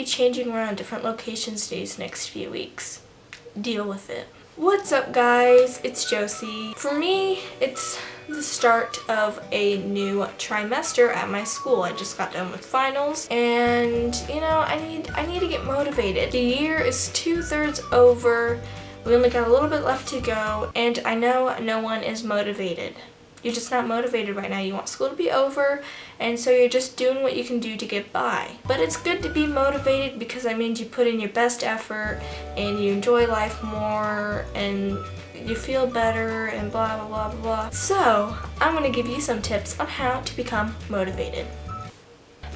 be changing around different locations these next few weeks. Deal with it. What's up, guys? It's Josie. For me, it's the start of a new trimester at my school. I just got done with finals, and you know, I need to get motivated. The year is 2/3 over. We only got a little bit left to go, and I know no one is motivated. You're just not motivated right now. You want school to be over, and so you're just doing what you can do to get by. But it's good to be motivated because that means you put in your best effort and you enjoy life more and you feel better and blah blah blah blah blah. So I'm going to give you some tips on how to become motivated.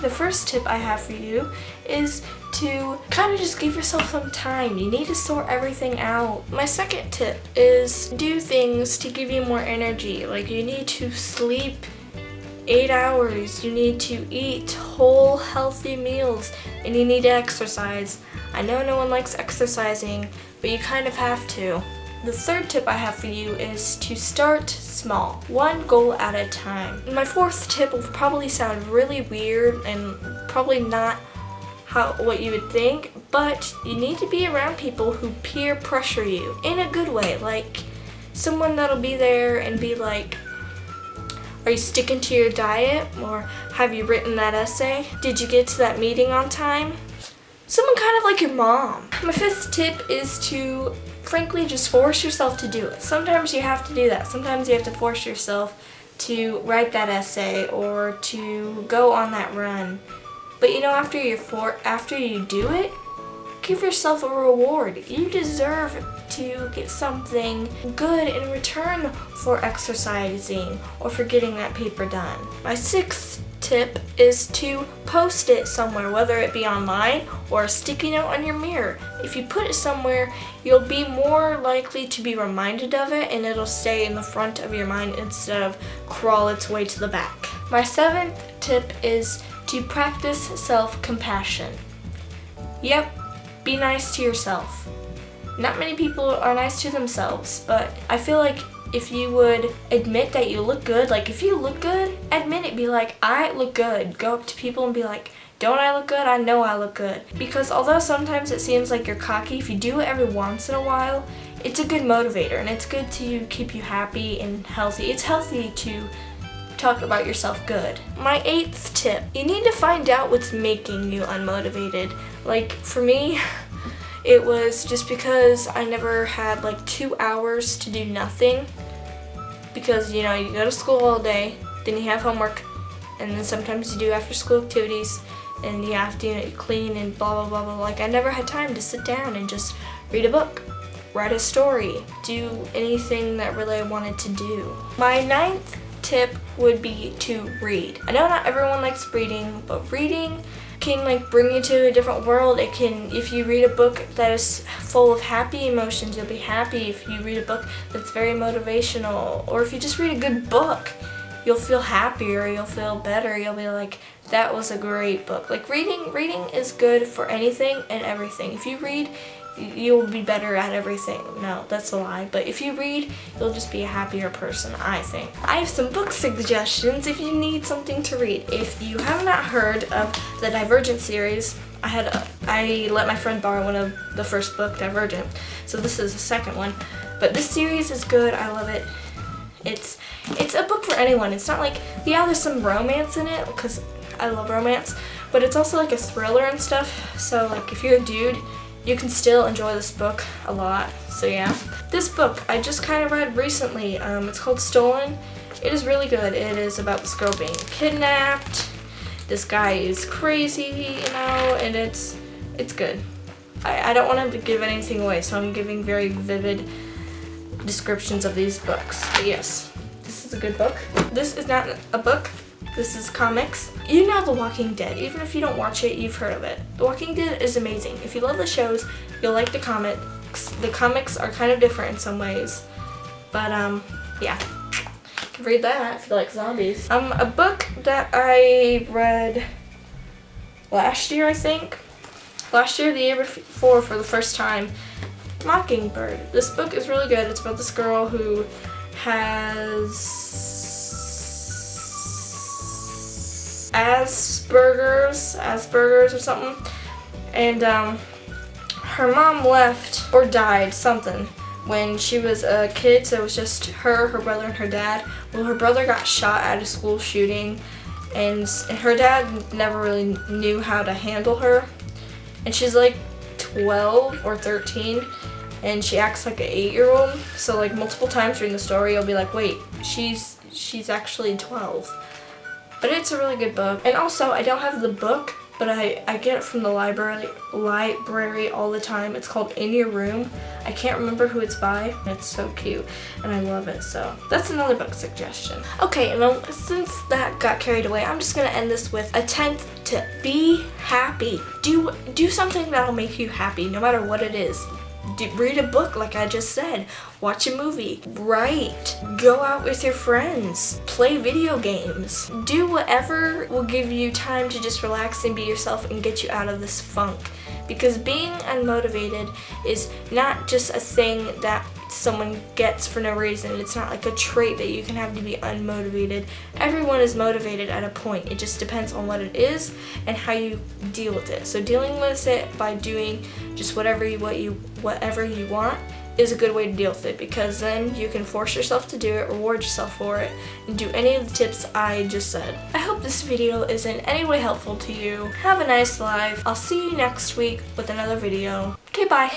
The first tip I have for you is to kind of just give yourself some time. You need to sort everything out. My second tip is do things to give you more energy. Like you need to sleep 8 hours, you need to eat whole healthy meals, and you need to exercise. I know no one likes exercising, but you kind of have to. The third tip I have for you is to start small, one goal at a time. My fourth tip will probably sound really weird and probably not what you would think, but you need to be around people who peer pressure you in a good way, like someone that'll be there and be like, are you sticking to your diet? Or have you written that essay? Did you get to that meeting on time? Someone kind of like your mom. My fifth tip is to frankly just force yourself to do it. Sometimes you have to do that. Sometimes you have to force yourself to write that essay or to go on that run. But you know, after you do it, give yourself a reward. You deserve to get something good in return for exercising or for getting that paper done. My sixth tip is to post it somewhere, whether it be online or a sticky note on your mirror. If you put it somewhere, you'll be more likely to be reminded of it, and it'll stay in the front of your mind instead of crawl its way to the back. My seventh tip is to practice self-compassion. Yep, be nice to yourself. Not many people are nice to themselves, but I feel like if you would admit that you look good, like if you look good, admit it, be like, I look good. Go up to people and be like, don't I look good? I know I look good. Because although sometimes it seems like you're cocky, if you do it every once in a while, it's a good motivator and it's good to keep you happy and healthy. It's healthy to talk about yourself good. My eighth tip, you need to find out what's making you unmotivated. Like for me, it was just because I never had like 2 hours to do nothing. Because you know, you go to school all day, then you have homework, and then sometimes you do after school activities, and you have to clean and blah blah blah blah. Like I never had time to sit down and just read a book, write a story, do anything that really I wanted to do. My ninth tip would be to read. I know not everyone likes reading, but reading can like bring you to a different world. It can, if you read a book that is full of happy emotions, you'll be happy. If you read a book that's very motivational, or if you just read a good book, you'll feel happier, you'll feel better, you'll be like, that was a great book. Like reading is good for anything and everything. If you read, you'll be better at everything. No, that's a lie. But if you read, you'll just be a happier person, I think. I have some book suggestions if you need something to read. If you have not heard of the Divergent Series, I let my friend borrow one of the first book, Divergent. So this is the second one. But this series is good. I love it. It's a book for anyone. It's not like, yeah, there's some romance in it because I love romance, but it's also like a thriller and stuff. So like if you're a dude, you can still enjoy this book a lot. So yeah. This book I just kind of read recently. It's called Stolen. It is really good. It is about this girl being kidnapped. This guy is crazy, you know, and it's good. I don't want to give anything away, so I'm giving very vivid descriptions of these books. But yes, this is a good book. This is not a book. This is comics. You know The Walking Dead. Even if you don't watch it, you've heard of it. The Walking Dead is amazing. If you love the shows, you'll like the comics. The comics are kind of different in some ways. But, yeah. You can read that if you like zombies. A book that I read last year, I think. Last year, the year before, for the first time. Mockingbird. This book is really good. It's about this girl who has Asperger's or something, And her mom left or died, something, when she was a kid, so it was just her brother, and her dad. Well, her brother got shot at a school shooting, and her dad never really knew how to handle her. And she's like 12 or 13, and she acts like an 8-year-old. So like multiple times during the story, you'll be like, wait, she's actually 12. But it's a really good book. And also, I don't have the book, but I get it from the library all the time. It's called In Your Room. I can't remember who it's by. It's so cute, and I love it. So that's another book suggestion. Okay, well, since that got carried away, I'm just gonna end this with a 10th tip. Be happy. Do something that'll make you happy, no matter what it is. Read a book, like I just said. Watch a movie. Write. Go out with your friends. Play video games. Do whatever will give you time to just relax and be yourself and get you out of this funk. Because being unmotivated is not just a thing that someone gets for no reason. It's not like a trait that you can have to be unmotivated. Everyone is motivated at a point. It just depends on what it is and how you deal with it. So dealing with it by doing just whatever you want is a good way to deal with it, because then you can force yourself to do it, reward yourself for it, and do any of the tips I just said. I hope this video is in any way helpful to you. Have a nice life. I'll see you next week with another video. Okay, bye.